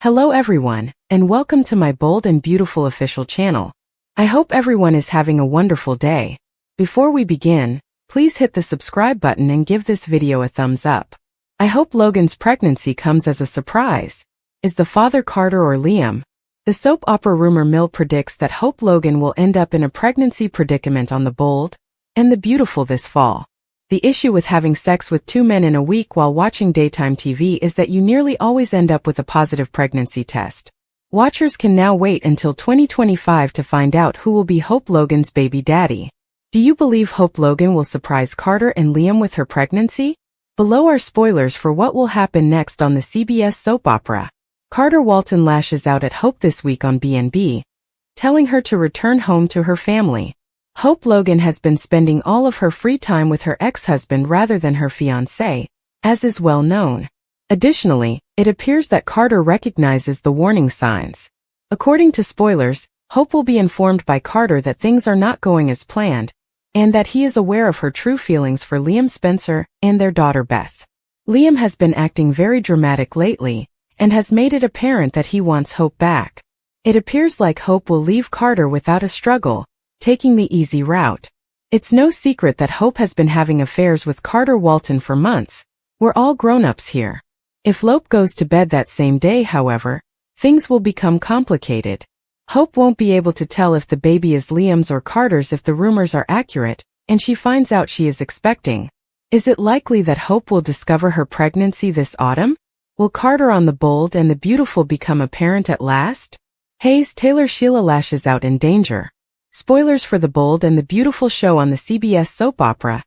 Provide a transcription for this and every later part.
Hello everyone, and welcome to my bold and beautiful official channel. I hope everyone is having a wonderful day. Before we begin, please hit the subscribe button and give this video a thumbs up. I hope Logan's pregnancy comes as a surprise. Is the father Carter or Liam? The soap opera rumor mill predicts that Hope Logan will end up in a pregnancy predicament on The Bold and the Beautiful this fall. The issue with having sex with two men in a week while watching daytime TV is that you nearly always end up with a positive pregnancy test. Watchers can now wait until 2025 to find out who will be Hope Logan's baby daddy. Do you believe Hope Logan will surprise Carter and Liam with her pregnancy? Below are spoilers for what will happen next on the CBS soap opera. Carter Walton lashes out at Hope this week on B&B, telling her to return home to her family. Hope Logan has been spending all of her free time with her ex-husband rather than her fiancé, as is well known. Additionally, it appears that Carter recognizes the warning signs. According to spoilers, Hope will be informed by Carter that things are not going as planned, and that he is aware of her true feelings for Liam Spencer and their daughter Beth. Liam has been acting very dramatic lately, and has made it apparent that he wants Hope back. It appears like Hope will leave Carter without a struggle, taking the easy route. It's no secret that Hope has been having affairs with Carter Walton for months. We're all grown-ups here. If Lope goes to bed that same day, however, things will become complicated. Hope won't be able to tell if the baby is Liam's or Carter's if the rumors are accurate, and she finds out she is expecting. Is it likely that Hope will discover her pregnancy this autumn? Will Carter on The Bold and the Beautiful become apparent at last? Hayes Taylor Sheila lashes out in danger. Spoilers for The Bold and the Beautiful show on the CBS soap opera.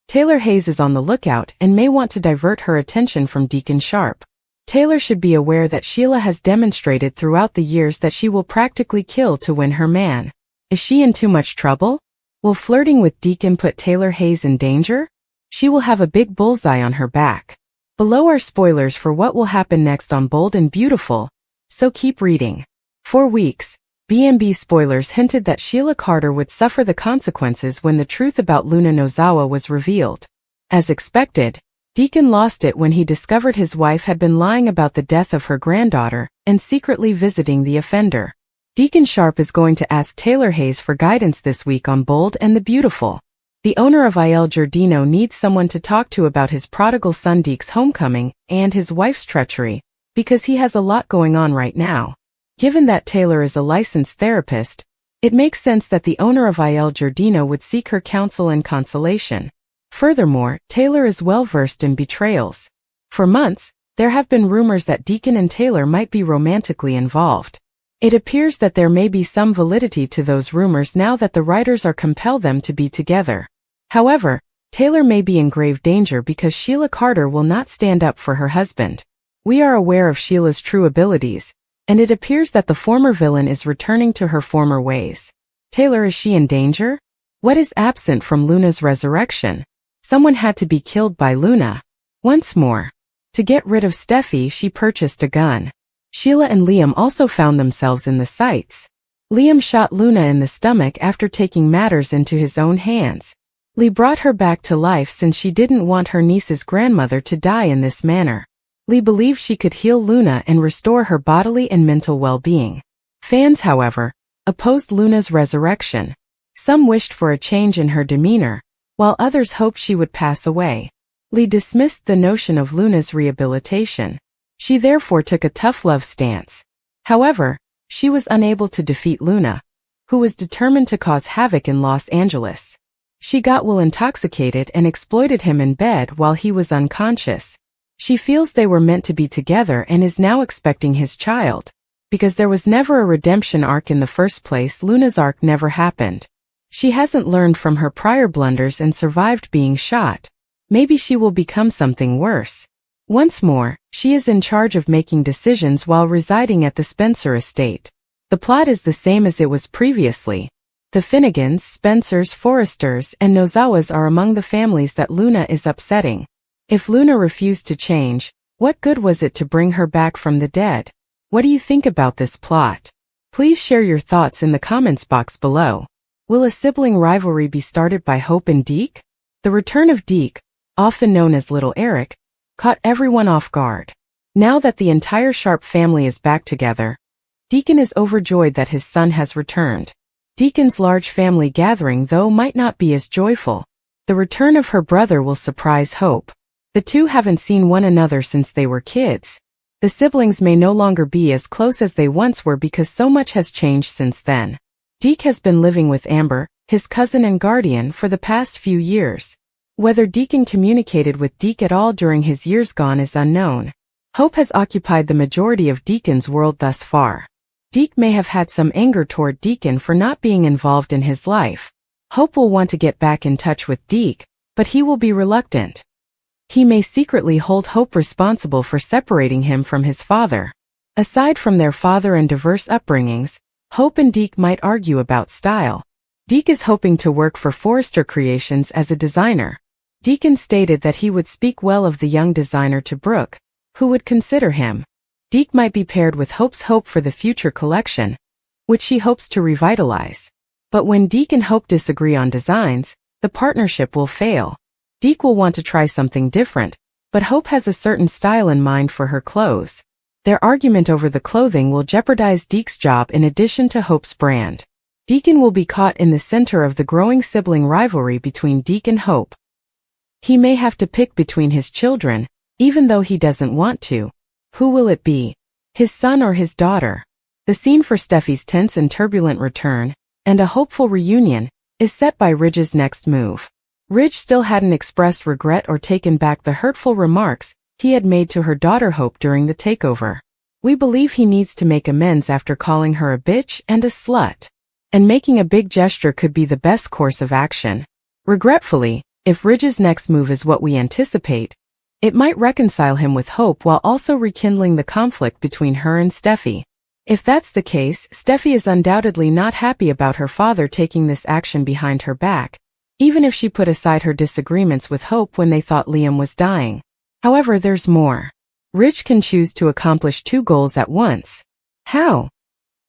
Taylor Hayes is on the lookout and may want to divert her attention from Deacon Sharp. Taylor should be aware that Sheila has demonstrated throughout the years that she will practically kill to win her man. Is she in too much trouble? Will flirting with Deacon put Taylor Hayes in danger? She will have a big bullseye on her back. Below are spoilers for what will happen next on Bold and Beautiful, so keep reading. For weeks, B&B spoilers hinted that Sheila Carter would suffer the consequences when the truth about Luna Nozawa was revealed. As expected, Deacon lost it when he discovered his wife had been lying about the death of her granddaughter and secretly visiting the offender. Deacon Sharp is going to ask Taylor Hayes for guidance this week on Bold and the Beautiful. The owner of Il Giardino needs someone to talk to about his prodigal son Deke's homecoming and his wife's treachery, because he has a lot going on right now. Given that Taylor is a licensed therapist, it makes sense that the owner of Il Giardino would seek her counsel and consolation. Furthermore, Taylor is well versed in betrayals. For months, there have been rumors that Deacon and Taylor might be romantically involved. It appears that there may be some validity to those rumors now that the writers are compelled them to be together. However, Taylor may be in grave danger because Sheila Carter will not stand up for her husband. We are aware of Sheila's true abilities, and it appears that the former villain is returning to her former ways. Taylor, is she in danger? What is absent from Luna's resurrection? Someone had to be killed by Luna. Once more. To get rid of Steffi, she purchased a gun. Sheila and Liam also found themselves in the sights. Liam shot Luna in the stomach after taking matters into his own hands. Lee brought her back to life since she didn't want her niece's grandmother to die in this manner. Lee believed she could heal Luna and restore her bodily and mental well-being. Fans, however, opposed Luna's resurrection. Some wished for a change in her demeanor, while others hoped she would pass away. Lee dismissed the notion of Luna's rehabilitation. She therefore took a tough love stance. However, she was unable to defeat Luna, who was determined to cause havoc in Los Angeles. She got Will intoxicated and exploited him in bed while he was unconscious. She feels they were meant to be together and is now expecting his child. Because there was never a redemption arc in the first place, Luna's arc never happened. She hasn't learned from her prior blunders and survived being shot. Maybe she will become something worse. Once more, she is in charge of making decisions while residing at the Spencer estate. The plot is the same as it was previously. The Finnegans, Spencers, Forresters, and Nozawas are among the families that Luna is upsetting. If Luna refused to change, what good was it to bring her back from the dead? What do you think about this plot? Please share your thoughts in the comments box below. Will a sibling rivalry be started by Hope and Deke? The return of Deke, often known as Little Eric, caught everyone off guard. Now that the entire Sharp family is back together, Deacon is overjoyed that his son has returned. Deacon's large family gathering, though, might not be as joyful. The return of her brother will surprise Hope. The two haven't seen one another since they were kids. The siblings may no longer be as close as they once were because so much has changed since then. Deke has been living with Amber, his cousin and guardian, for the past few years. Whether Deacon communicated with Deke at all during his years gone is unknown. Hope has occupied the majority of Deacon's world thus far. Deke may have had some anger toward Deacon for not being involved in his life. Hope will want to get back in touch with Deke, but he will be reluctant. He may secretly hold Hope responsible for separating him from his father. Aside from their father and diverse upbringings, Hope and Deke might argue about style. Deke is hoping to work for Forrester Creations as a designer. Deacon stated that he would speak well of the young designer to Brooke, who would consider him. Deke might be paired with Hope's hope for the future collection, which she hopes to revitalize. But when Deke and Hope disagree on designs, the partnership will fail. Deke will want to try something different, but Hope has a certain style in mind for her clothes. Their argument over the clothing will jeopardize Deke's job in addition to Hope's brand. Deacon will be caught in the center of the growing sibling rivalry between Deke and Hope. He may have to pick between his children, even though he doesn't want to. Who will it be? His son or his daughter? The scene for Steffi's tense and turbulent return, and a hopeful reunion, is set by Ridge's next move. Ridge still hadn't expressed regret or taken back the hurtful remarks he had made to her daughter Hope during the takeover. We believe he needs to make amends after calling her a bitch and a slut. And making a big gesture could be the best course of action. Regretfully, if Ridge's next move is what we anticipate, it might reconcile him with Hope while also rekindling the conflict between her and Steffi. If that's the case, Steffi is undoubtedly not happy about her father taking this action behind her back, even if she put aside her disagreements with Hope when they thought Liam was dying. However, there's more. Ridge can choose to accomplish two goals at once. How?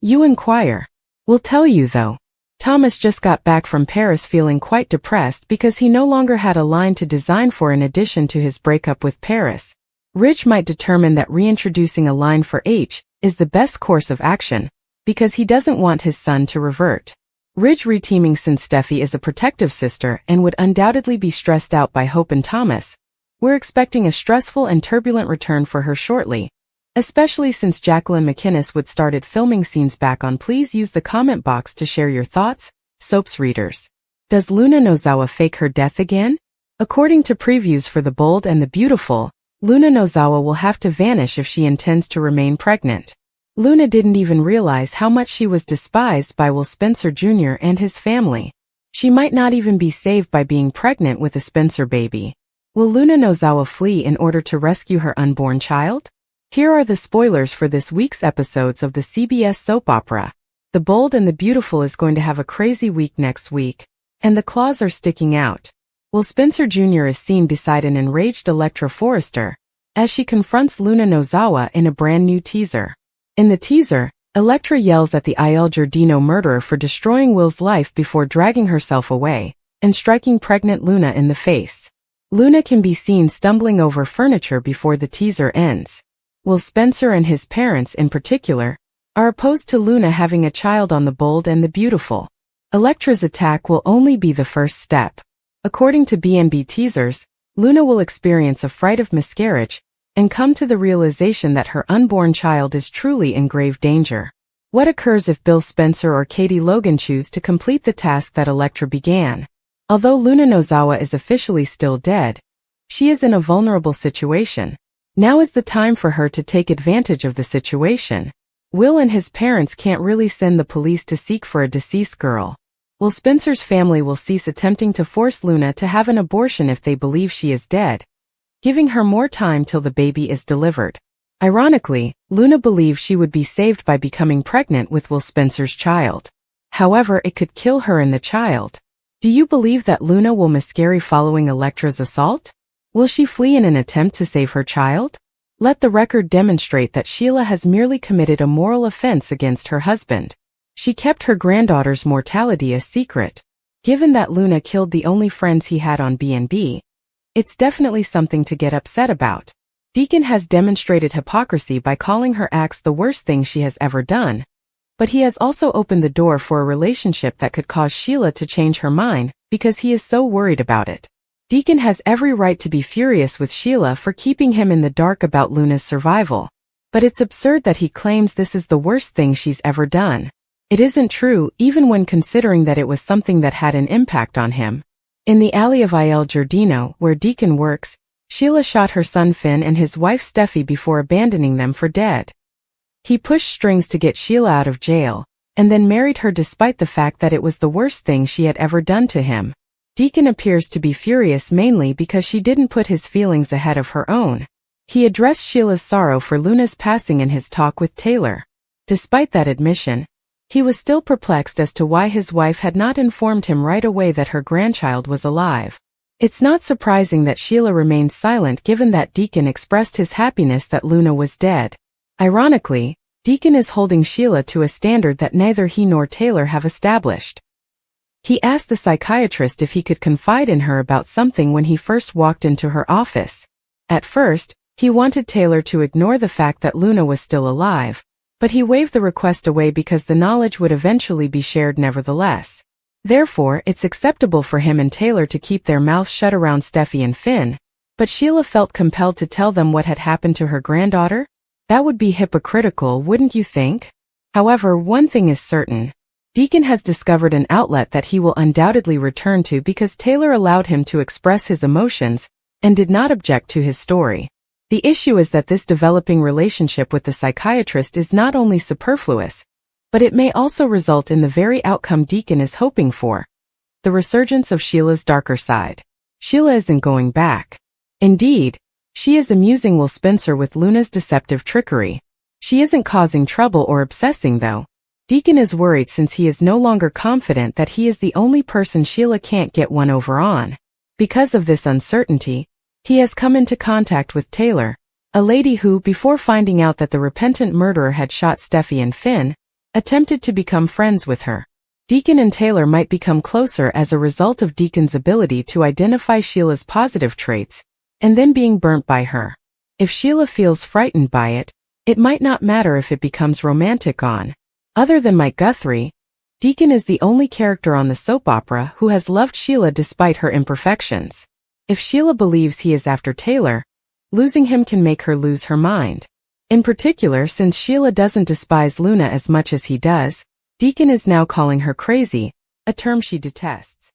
You inquire. We'll tell you though. Thomas just got back from Paris feeling quite depressed because he no longer had a line to design for in addition to his breakup with Paris. Ridge might determine that reintroducing a line for H is the best course of action, because he doesn't want his son to revert. Ridge reteaming since Steffi is a protective sister and would undoubtedly be stressed out by Hope and Thomas. We're expecting a stressful and turbulent return for her shortly, especially since Jacqueline McInnes would started filming scenes back on. Please use the comment box to share your thoughts, Soaps readers. Does Luna Nozawa fake her death again? According to previews for The Bold and the Beautiful, Luna Nozawa will have to vanish if she intends to remain pregnant. Luna didn't even realize how much she was despised by Will Spencer Jr. and his family. She might not even be saved by being pregnant with a Spencer baby. Will Luna Nozawa flee in order to rescue her unborn child? Here are the spoilers for this week's episodes of the CBS soap opera. The Bold and the Beautiful is going to have a crazy week next week, and the claws are sticking out. Will Spencer Jr. is seen beside an enraged Elektra Forrester, as she confronts Luna Nozawa in a brand new teaser. In the teaser, Elektra yells at the Il Giardino murderer for destroying Will's life before dragging herself away and striking pregnant Luna in the face. Luna can be seen stumbling over furniture before the teaser ends. Will Spencer and his parents in particular are opposed to Luna having a child on The Bold and the Beautiful. Elektra's attack will only be the first step. According to B&B teasers, Luna will experience a fright of miscarriage and come to the realization that her unborn child is truly in grave danger. What occurs if Bill Spencer or Katie Logan choose to complete the task that Elektra began? Although Luna Nozawa is officially still dead, she is in a vulnerable situation. Now is the time for her to take advantage of the situation. Will and his parents can't really send the police to seek for a deceased girl. Will Spencer's family will cease attempting to force Luna to have an abortion if they believe she is dead, giving her more time till the baby is delivered. Ironically, Luna believes she would be saved by becoming pregnant with Will Spencer's child. However, it could kill her and the child. Do you believe that Luna will miscarry following Elektra's assault? Will she flee in an attempt to save her child? Let the record demonstrate that Sheila has merely committed a moral offense against her husband. She kept her granddaughter's mortality a secret. Given that Luna killed the only friends he had on B&B, it's definitely something to get upset about. Deacon has demonstrated hypocrisy by calling her acts the worst thing she has ever done. But he has also opened the door for a relationship that could cause Sheila to change her mind because he is so worried about it. Deacon has every right to be furious with Sheila for keeping him in the dark about Luna's survival. But it's absurd that he claims this is the worst thing she's ever done. It isn't true, even when considering that it was something that had an impact on him. In the alley of Il Giardino, where Deacon works, Sheila shot her son Finn and his wife Steffi before abandoning them for dead. He pushed strings to get Sheila out of jail, and then married her despite the fact that it was the worst thing she had ever done to him. Deacon appears to be furious mainly because she didn't put his feelings ahead of her own. He addressed Sheila's sorrow for Luna's passing in his talk with Taylor. Despite that admission, he was still perplexed as to why his wife had not informed him right away that her grandchild was alive. It's not surprising that Sheila remained silent given that Deacon expressed his happiness that Luna was dead. Ironically, Deacon is holding Sheila to a standard that neither he nor Taylor have established. He asked the psychiatrist if he could confide in her about something when he first walked into her office. At first, he wanted Taylor to ignore the fact that Luna was still alive, but he waved the request away because the knowledge would eventually be shared nevertheless. Therefore, it's acceptable for him and Taylor to keep their mouths shut around Steffi and Finn, but Sheila felt compelled to tell them what had happened to her granddaughter? That would be hypocritical, wouldn't you think? However, one thing is certain. Deacon has discovered an outlet that he will undoubtedly return to because Taylor allowed him to express his emotions and did not object to his story. The issue is that this developing relationship with the psychiatrist is not only superfluous, but it may also result in the very outcome Deacon is hoping for: the resurgence of Sheila's darker side. Sheila isn't going back. Indeed, she is amusing Will Spencer with Luna's deceptive trickery. She isn't causing trouble or obsessing though. Deacon is worried since he is no longer confident that he is the only person Sheila can't get one over on. Because of this uncertainty, he has come into contact with Taylor, a lady who, before finding out that the repentant murderer had shot Steffi and Finn, attempted to become friends with her. Deacon and Taylor might become closer as a result of Deacon's ability to identify Sheila's positive traits, and then being burnt by her. If Sheila feels frightened by it, it might not matter if it becomes romantic on. Other than Mike Guthrie, Deacon is the only character on the soap opera who has loved Sheila despite her imperfections. If Sheila believes he is after Taylor, losing him can make her lose her mind. In particular, since Sheila doesn't despise Luna as much as he does, Deacon is now calling her crazy, a term she detests.